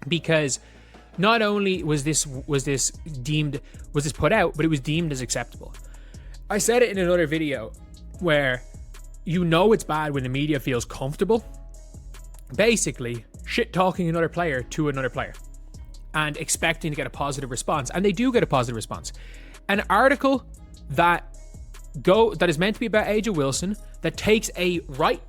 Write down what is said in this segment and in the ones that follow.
because not only was this put out, but it was deemed as acceptable. I said it in another video where it's bad when the media feels comfortable basically shit talking another player to another player and expecting to get a positive response, and they do get a positive response. An article that is meant to be about A'ja Wilson that takes a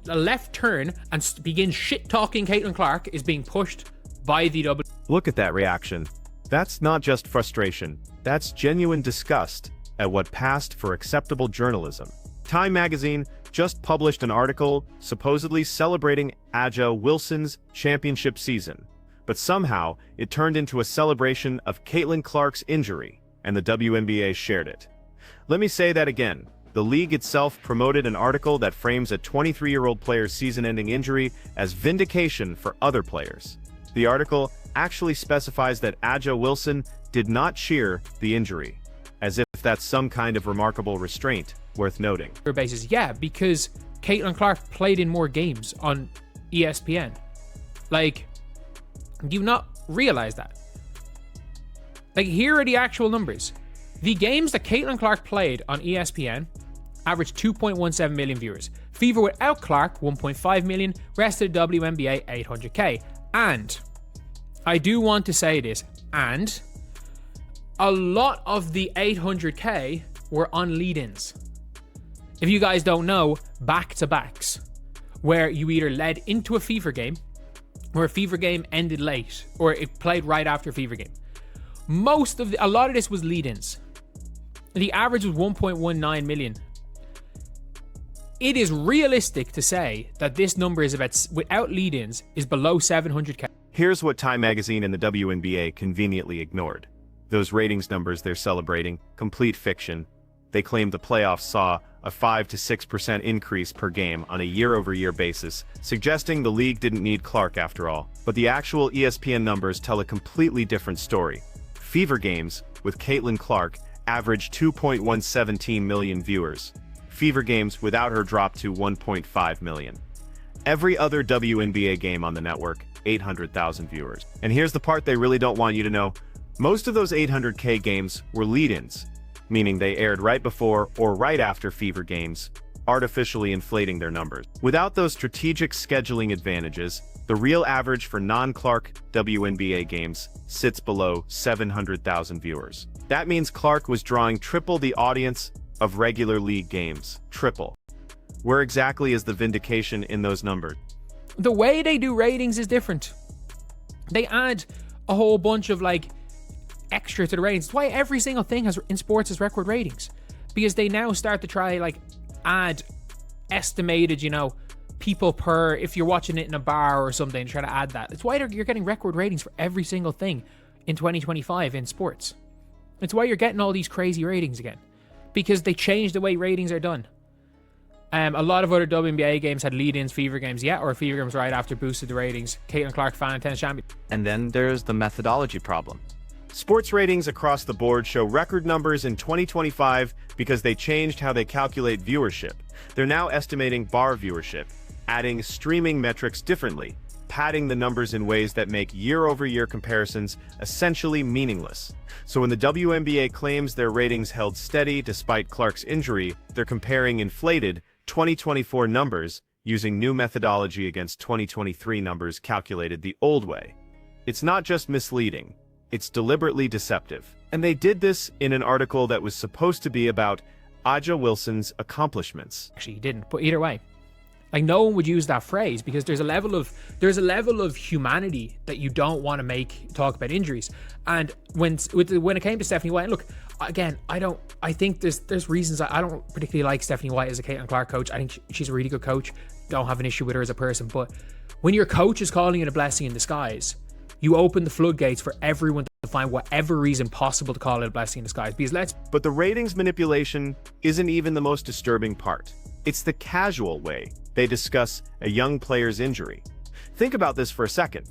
left turn and begins shit talking Caitlin Clark is being pushed by the W. Look at that reaction. That's not just frustration. That's genuine disgust at what passed for acceptable journalism. Time magazine just published an article supposedly celebrating A'ja Wilson's championship season, but somehow it turned into a celebration of Caitlin Clark's injury, and the WNBA shared it. Let me say that again. The league itself promoted an article that frames a 23-year-old player's season-ending injury as vindication for other players. The article actually specifies that A'ja Wilson did not cheer the injury, as if that's some kind of remarkable restraint worth noting. Basis, yeah, because Caitlin Clark played in more games on ESPN. Like, do you not realize that? Like, here are the actual numbers. The games that Caitlin Clark played on ESPN averaged 2.17 million viewers. Fever without Clark, 1.5 million. Rest of the WNBA, 800k. And I do want to say this, and a lot of the 800k were on lead-ins. If you guys don't know, back-to-backs, where you either led into a Fever game, or a Fever game ended late, or it played right after a Fever game. A lot of this was lead-ins. The average was 1.19 million. It is realistic to say that this number is without lead-ins, is below 700k. Here's what Time magazine and the WNBA conveniently ignored. Those ratings numbers they're celebrating, complete fiction. They claim the playoffs saw a 5 to 6% increase per game on a year-over-year basis, suggesting the league didn't need Clark after all. But the actual ESPN numbers tell a completely different story. Fever games, with Caitlin Clark, averaged 2.117 million viewers. Fever games without her dropped to 1.5 million. Every other WNBA game on the network, 800,000 viewers. And here's the part they really don't want you to know. Most of those 800k games were lead-ins, meaning they aired right before or right after Fever games, artificially inflating their numbers. Without those strategic scheduling advantages, the real average for non-Clark WNBA games sits below 700,000 viewers. That means Clark was drawing triple the audience of regular league games. Triple. Where exactly is the vindication in those numbers? The way they do ratings is different. They add a whole bunch of extra to the ratings. That's why every single thing in sports has record ratings, because they now start to try add estimated people per, if you're watching it in a bar or something, try to add that. It's why you're getting record ratings for every single thing in 2025 in sports. It's why you're getting all these crazy ratings again, because they changed the way ratings are done. A lot of other WNBA games had lead-ins, Fever games, or Fever games right after boosted the ratings. Caitlin Clark, fan tennis champion. And then there's the methodology problem. Sports ratings across the board show record numbers in 2025 because they changed how they calculate viewership. They're now estimating bar viewership, adding streaming metrics differently, padding the numbers in ways that make year-over-year comparisons essentially meaningless. So when the WNBA claims their ratings held steady despite Clark's injury, they're comparing inflated 2024 numbers using new methodology against 2023 numbers calculated the old way. It's not just misleading, it's deliberately deceptive. And they did this in an article that was supposed to be about A'ja Wilson's accomplishments. Actually, he didn't, but either way. No one would use that phrase because there's a level of humanity that you don't want to talk about injuries. And when it came to Stephanie White, look, again, I think there's reasons I don't particularly like Stephanie White as a Caitlin Clark coach. I think she's a really good coach. Don't have an issue with her as a person, but when your coach is calling it a blessing in disguise, you open the floodgates for everyone to find whatever reason possible to call it a blessing in disguise. But the ratings manipulation isn't even the most disturbing part. It's the casual way they discuss a young player's injury. Think about this for a second.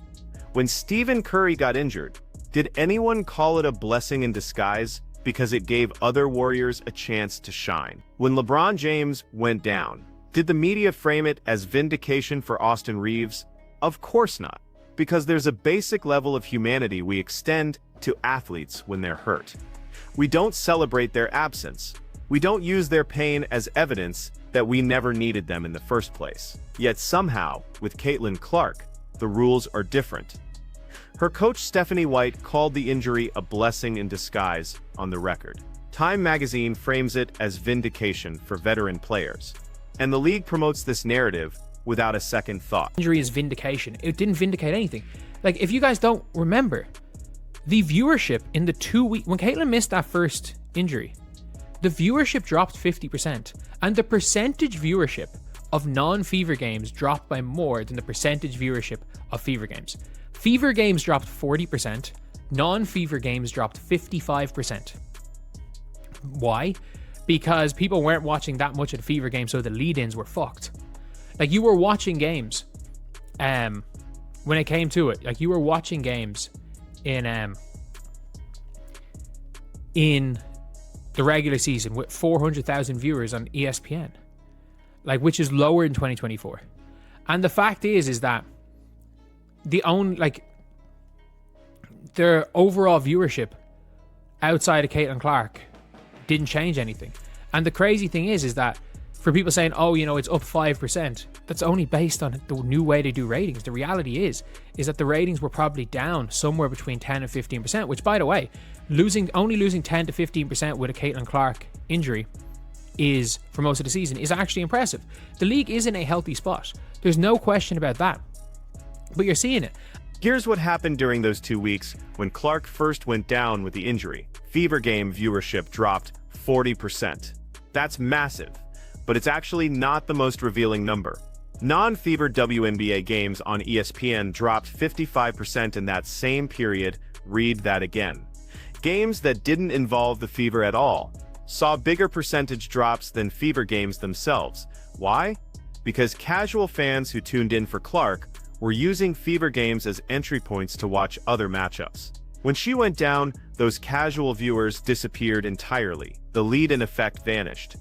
When Stephen Curry got injured, did anyone call it a blessing in disguise because it gave other Warriors a chance to shine? When LeBron James went down, did the media frame it as vindication for Austin Reeves? Of course not. Because there's a basic level of humanity we extend to athletes when they're hurt. We don't celebrate their absence. We don't use their pain as evidence that we never needed them in the first place. Yet somehow, with Caitlin Clark, the rules are different. Her coach Stephanie White called the injury a blessing in disguise on the record. Time magazine frames it as vindication for veteran players. And the league promotes this narrative without a second thought. Injury is vindication. It didn't vindicate anything. Like, if you guys don't remember, the viewership in the 2 weeks, when Caitlin missed that first injury, the viewership dropped 50%. And the percentage viewership of non-Fever games dropped by more than the percentage viewership of Fever games. Fever games dropped 40%. Non-Fever games dropped 55%. Why? Because people weren't watching that much of the Fever game, so the lead-ins were fucked. Like, you were watching games, when it came to it, like, you were watching games in the regular season with 400,000 viewers on ESPN, like, which is lower in 2024. And the fact is that their overall viewership outside of Caitlin Clark didn't change anything. And the crazy thing is that for people saying, oh, you know, it's up 5%, that's only based on the new way they do ratings. The reality is that the ratings were probably down somewhere between 10 and 15%, which, by the way, only losing 10 to 15% with a Caitlin Clark injury is, for most of the season, is actually impressive. The league is in a healthy spot. There's no question about that. But you're seeing it. Here's what happened during those 2 weeks when Clark first went down with the injury. Fever game viewership dropped 40%. That's massive, but it's actually not the most revealing number. Non-Fever WNBA games on ESPN dropped 55% in that same period. Read that again. Games that didn't involve the Fever at all saw bigger percentage drops than Fever games themselves. Why? Because casual fans who tuned in for Clark were using Fever games as entry points to watch other matchups. When she went down, those casual viewers disappeared entirely. The lead-in effect vanished.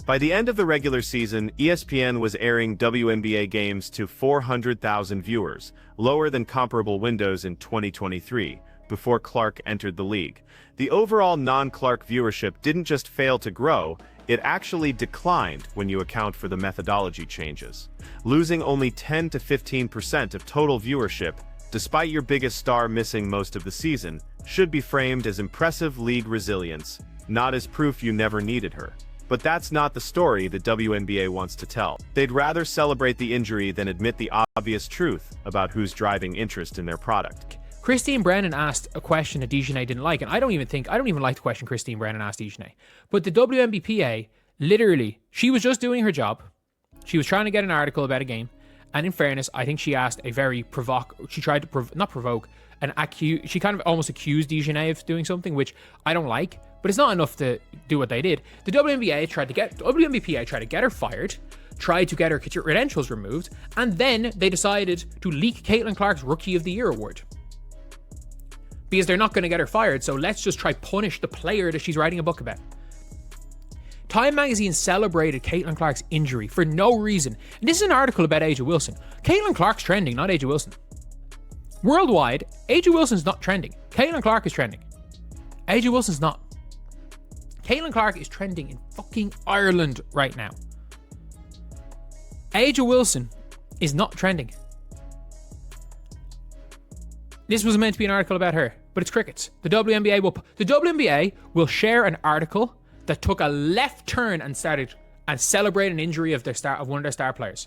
By the end of the regular season, ESPN was airing WNBA games to 400,000 viewers, lower than comparable windows in 2023, before Clark entered the league. The overall non-Clark viewership didn't just fail to grow, it actually declined when you account for the methodology changes. Losing only 10 to 15% of total viewership, despite your biggest star missing most of the season, should be framed as impressive league resilience, not as proof you never needed her. But that's not the story the WNBA wants to tell. They'd rather celebrate the injury than admit the obvious truth about who's driving interest in their product. Christine Brennan asked a question that DeJournay didn't like, and I don't even like the question Christine Brennan asked DeJournay. But the WNBPA, literally, she was just doing her job. She was trying to get an article about a game, and in fairness, I think she asked a very she tried to she kind of almost accused DeJournay of doing something, which I don't like, but it's not enough to do what they did. The WNBPA tried to get her fired, tried to get her credentials removed, and then they decided to leak Caitlin Clark's Rookie of the Year award. Because they're not going to get her fired, so let's just try punish the player that she's writing a book about. Time magazine celebrated Caitlin Clark's injury for no reason. And this is an article about A'ja Wilson. Caitlin Clark's trending, not A'ja Wilson. Worldwide, A'ja Wilson's not trending. Caitlin Clark is trending. A'ja Wilson's not. Caitlin Clark is trending in fucking Ireland right now. A'ja Wilson is not trending. This was meant to be an article about her, but it's crickets. The WNBA will share an article that took a left turn and celebrated an injury of one of their star players.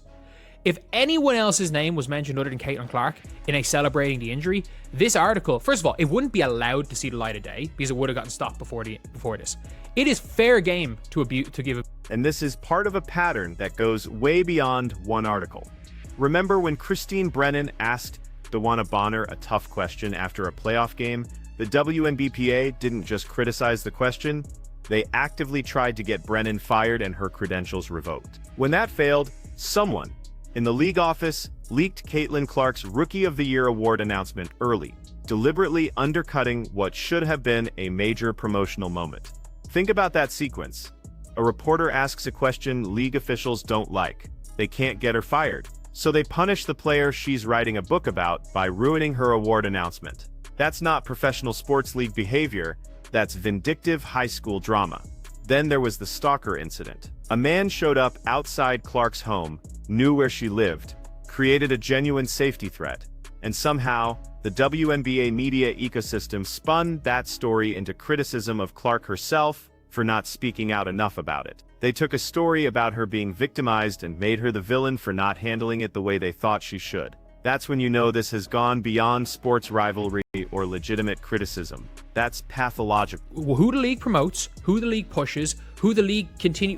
If anyone else's name was mentioned other than Caitlin Clark in a celebrating the injury, this article, first of all, it wouldn't be allowed to see the light of day because it would have gotten stopped before this. It is fair game to give. And this is part of a pattern that goes way beyond one article. Remember when Christine Brennan asked DeWanna Bonner a tough question after a playoff game? The WNBPA didn't just criticize the question, they actively tried to get Brennan fired and her credentials revoked. When that failed, someone in the league office leaked Caitlin Clark's Rookie of the Year award announcement early, deliberately undercutting what should have been a major promotional moment. Think about that sequence. A reporter asks a question league officials don't like. They can't get her fired, So they punish the player she's writing a book about by ruining her award announcement. That's not professional sports league behavior, that's vindictive high school drama. Then there was the stalker incident. A man showed up outside Clark's home, knew where she lived, created a genuine safety threat, and somehow, the WNBA media ecosystem spun that story into criticism of Clark herself for not speaking out enough about it. They took a story about her being victimized and made her the villain for not handling it the way they thought she should. That's when you know this has gone beyond sports rivalry or legitimate criticism. That's pathological. Who the league promotes, who the league pushes, who the league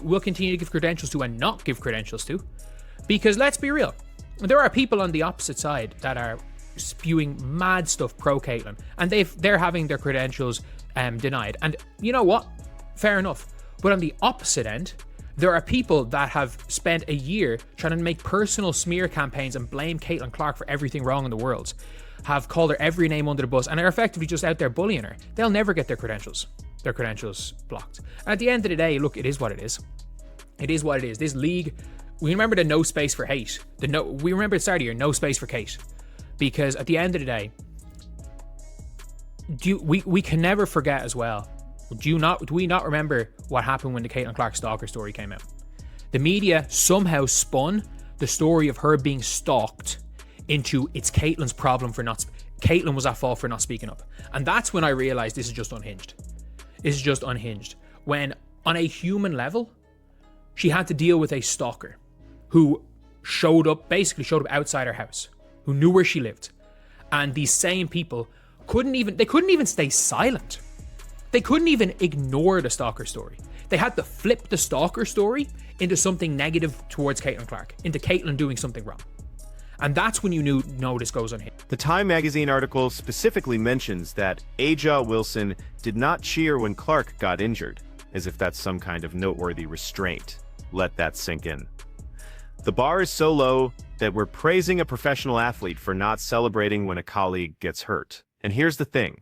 will continue to give credentials to and not give credentials to. Because let's be real, there are people on the opposite side that are spewing mad stuff pro Caitlyn, and they're having their credentials denied. And you know what? Fair enough. But on the opposite end, there are people that have spent a year trying to make personal smear campaigns and blame Caitlyn Clark for everything wrong in the world, have called her every name under the bus, and are effectively just out there bullying her. They'll never get their credentials blocked. And at the end of the day, look, it is what it is. It is what it is. This league, we remember the no space for hate. We remember at the start of the year, no space for Kate. Because at the end of the day, we can never forget as well. Do we not remember what happened when the Caitlyn Clark stalker story came out? The media somehow spun the story of her being stalked into it's Caitlyn's problem for not. Caitlyn was at fault for not speaking up, and that's when I realized this is just unhinged. This is just unhinged. When on a human level, she had to deal with a stalker who basically showed up outside her house, who knew where she lived, and these same people couldn't even stay silent. They couldn't even ignore the stalker story. They had to flip the stalker story into something negative towards Caitlyn Clark, into Caitlyn doing something wrong. And that's when you know this goes unhinged. The Time magazine article specifically mentions that Aja Wilson did not cheer when Clark got injured, as if that's some kind of noteworthy restraint. Let that sink in. The bar is so low that we're praising a professional athlete for not celebrating when a colleague gets hurt. And here's the thing.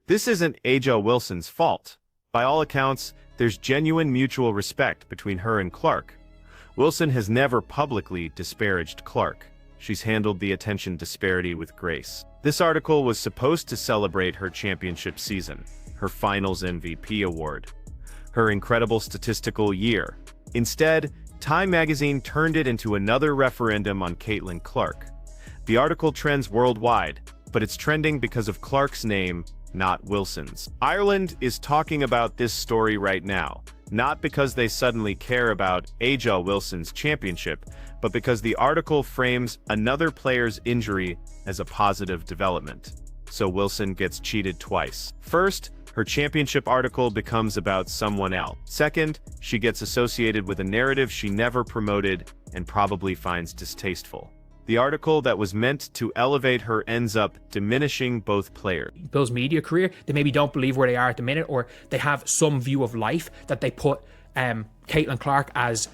This isn't Aja Wilson's fault. By all accounts, there's genuine mutual respect between her and Clark. Wilson has never publicly disparaged Clark. She's handled the attention disparity with grace. This article was supposed to celebrate her championship season, her finals MVP award, her incredible statistical year. Instead, Time magazine turned it into another referendum on Caitlyn Clark. The article trends worldwide, but it's trending because of Clark's name, not Wilson's. Ireland is talking about this story right now, not because they suddenly care about Aja Wilson's championship, but because the article frames another player's injury as a positive development. So Wilson gets cheated twice. First, her championship article becomes about someone else. Second, she gets associated with a narrative she never promoted and probably finds distasteful. The article that was meant to elevate her ends up diminishing both players. Bill's media career, they maybe don't believe where they are at the minute, or they have some view of life that they put Caitlyn Clark as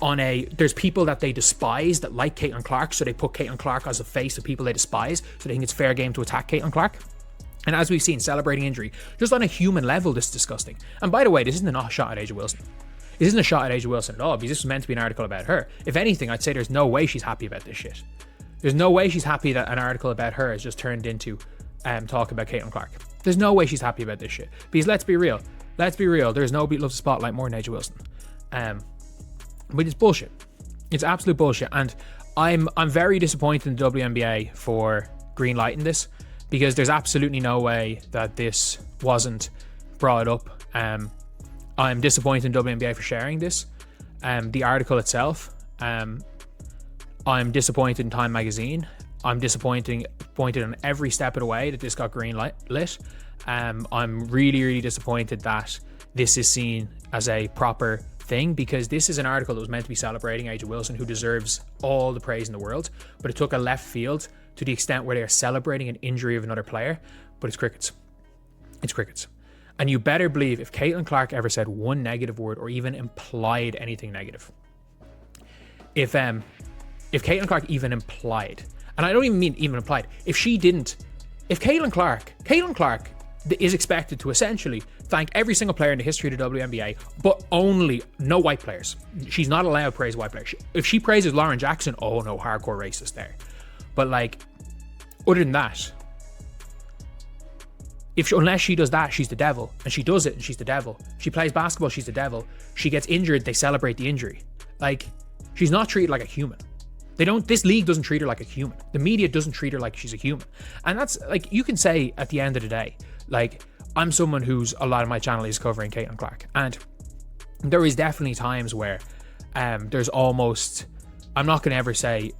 on a... There's people that they despise that like Caitlyn Clark, so they put Caitlyn Clark as a face of people they despise, so they think it's fair game to attack Caitlyn Clark. And as we've seen, celebrating injury, just on a human level, this is disgusting. And by the way, this isn't a shot at Aja Wilson. This isn't a shot at Aja Wilson at all, because this was meant to be an article about her. If anything, I'd say there's no way she's happy about this shit. There's no way she's happy that an article about her has just turned into talk about Caitlyn Clark. There's no way she's happy about this shit. Because let's be real, there's nobody loves the spotlight more than Aja Wilson. But it's bullshit. It's absolute bullshit. And I'm very disappointed in the WNBA for greenlighting this, because there's absolutely no way that this wasn't brought up. I'm disappointed in WNBA for sharing this. The article itself, I'm disappointed in Time magazine. I'm disappointed on every step of the way that this got green lit. I'm really, really disappointed that this is seen as a proper thing, because this is an article that was meant to be celebrating Aja Wilson, who deserves all the praise in the world, but it took a left field to the extent where they are celebrating an injury of another player. But it's crickets. It's crickets. And you better believe if Caitlyn Clark ever said one negative word or even implied anything negative, if Caitlyn Clark even implied, and I don't even mean even implied, if Caitlyn Clark is expected to essentially thank every single player in the history of the WNBA, but only no white players. She's not allowed to praise white players. If she praises Lauren Jackson, oh no, hardcore racist there. But like, other than that, unless she does that, she's the devil. And she does it, and she's the devil. She plays basketball, she's the devil. She gets injured, they celebrate the injury. Like, she's not treated like a human. This league doesn't treat her like a human. The media doesn't treat her like she's a human. And that's, like, you can say at the end of the day, like, I'm someone who's, a lot of my channel is covering Caitlin Clark. And there is definitely times where there's almost, I'm not going to ever say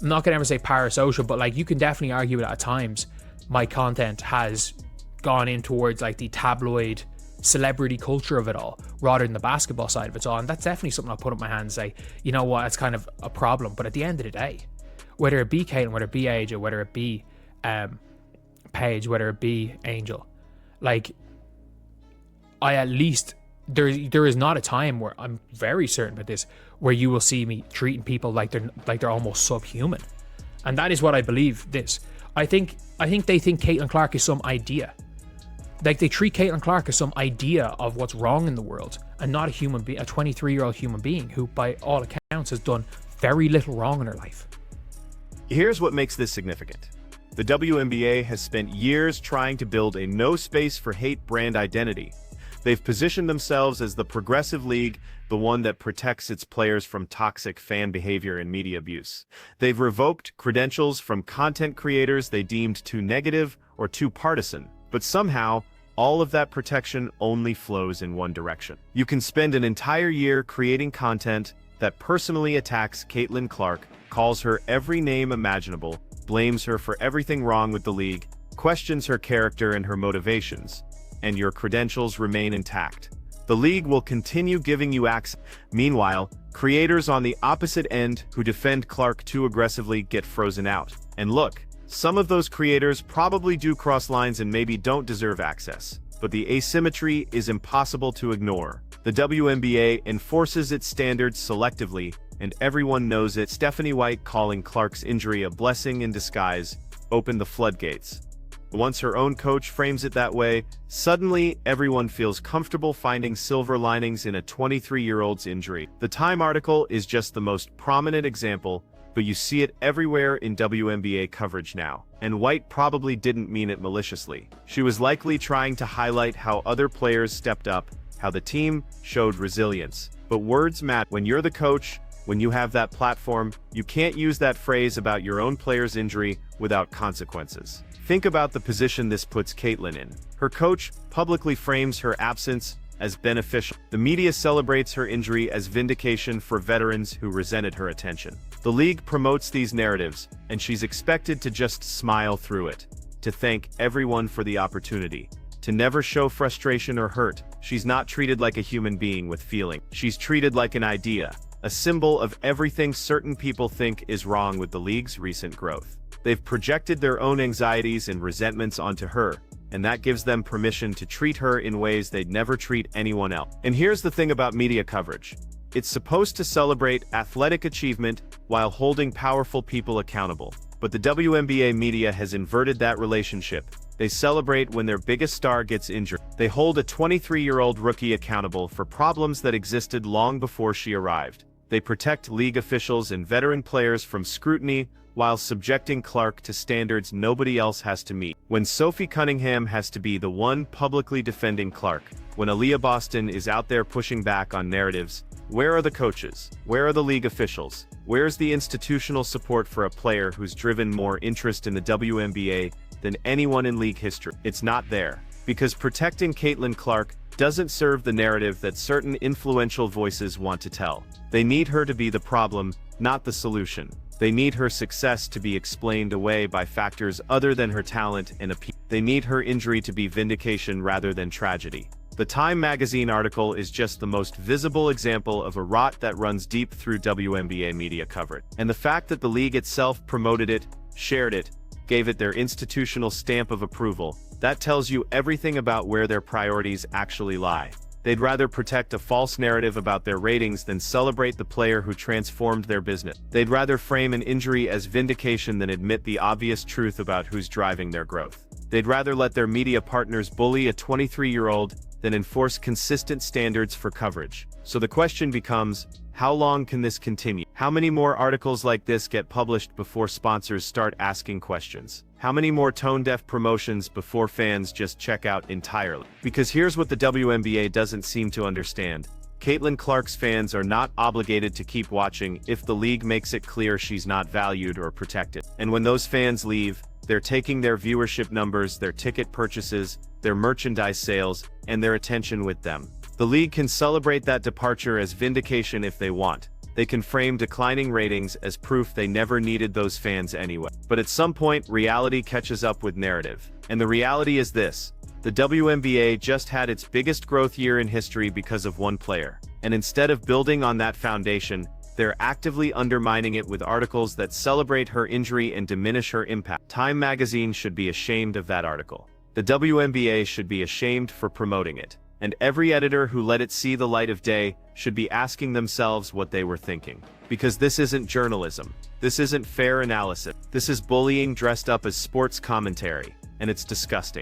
parasocial, but like, you can definitely argue that at times my content has gone in towards like the tabloid celebrity culture of it all rather than the basketball side of it all. And that's definitely something I'll put up my hand and say, you know what, it's kind of a problem. But at the end of the day, whether it be Caitlin, whether it be AJ, whether it be Paige, whether it be Angel, like, I at least, there is not a time where, I'm very certain about this, where you will see me treating people like they're almost subhuman. And that is what I believe this. I think they think Caitlin Clark is some idea. Like, they treat Caitlin Clark as some idea of what's wrong in the world, and not a human being, a 23-year-old human being who, by all accounts, has done very little wrong in her life. Here's what makes this significant. The WNBA has spent years trying to build a no space for hate brand identity. They've positioned themselves as the progressive league, the one that protects its players from toxic fan behavior and media abuse. They've revoked credentials from content creators they deemed too negative or too partisan. But somehow, all of that protection only flows in one direction. You can spend an entire year creating content that personally attacks Caitlin Clark, calls her every name imaginable, blames her for everything wrong with the league, questions her character and her motivations, and your credentials remain intact. The league will continue giving you access. Meanwhile, creators on the opposite end who defend Clark too aggressively get frozen out. And look, some of those creators probably do cross lines and maybe don't deserve access, but the asymmetry is impossible to ignore. The WNBA enforces its standards selectively, and everyone knows it. Stephanie White calling Clark's injury a blessing in disguise opened the floodgates. Once her own coach frames it that way, suddenly everyone feels comfortable finding silver linings in a 23-year-old's injury. The Time article is just the most prominent example, but you see it everywhere in WNBA coverage now. And White probably didn't mean it maliciously. She was likely trying to highlight how other players stepped up, how the team showed resilience. But words matter. When you're the coach, when you have that platform, you can't use that phrase about your own player's injury without consequences. Think about the position this puts Caitlin in. Her coach publicly frames her absence as beneficial. The media celebrates her injury as vindication for veterans who resented her attention. The league promotes these narratives, and she's expected to just smile through it, to thank everyone for the opportunity, to never show frustration or hurt. She's not treated like a human being with feeling. She's treated like an idea, a symbol of everything certain people think is wrong with the league's recent growth. They've projected their own anxieties and resentments onto her, and that gives them permission to treat her in ways they'd never treat anyone else. And here's the thing about media coverage. It's supposed to celebrate athletic achievement while holding powerful people accountable. But the WNBA media has inverted that relationship. They celebrate when their biggest star gets injured. They hold a 23-year-old rookie accountable for problems that existed long before she arrived. They protect league officials and veteran players from scrutiny while subjecting Clark to standards nobody else has to meet. When Sophie Cunningham has to be the one publicly defending Clark, when Aaliyah Boston is out there pushing back on narratives, where are the coaches? Where are the league officials? Where's the institutional support for a player who's driven more interest in the WNBA than anyone in league history? It's not there. Because protecting Caitlin Clark doesn't serve the narrative that certain influential voices want to tell. They need her to be the problem, not the solution. They need her success to be explained away by factors other than her talent and appeal. They need her injury to be vindication rather than tragedy. The Time magazine article is just the most visible example of a rot that runs deep through WNBA media coverage. And the fact that the league itself promoted it, shared it, gave it their institutional stamp of approval, that tells you everything about where their priorities actually lie. They'd rather protect a false narrative about their ratings than celebrate the player who transformed their business. They'd rather frame an injury as vindication than admit the obvious truth about who's driving their growth. They'd rather let their media partners bully a 23-year-old than enforce consistent standards for coverage. So the question becomes, how long can this continue? How many more articles like this get published before sponsors start asking questions? How many more tone-deaf promotions before fans just check out entirely? Because here's what the WNBA doesn't seem to understand. Caitlin Clark's fans are not obligated to keep watching if the league makes it clear she's not valued or protected. And when those fans leave, they're taking their viewership numbers, their ticket purchases, their merchandise sales, and their attention with them. The league can celebrate that departure as vindication if they want. They can frame declining ratings as proof they never needed those fans anyway. But at some point, reality catches up with narrative. And the reality is this: the WNBA just had its biggest growth year in history because of one player. And instead of building on that foundation, they're actively undermining it with articles that celebrate her injury and diminish her impact. Time magazine should be ashamed of that article. The WNBA should be ashamed for promoting it. And every editor who let it see the light of day should be asking themselves what they were thinking. Because this isn't journalism. This isn't fair analysis. This is bullying dressed up as sports commentary. And it's disgusting.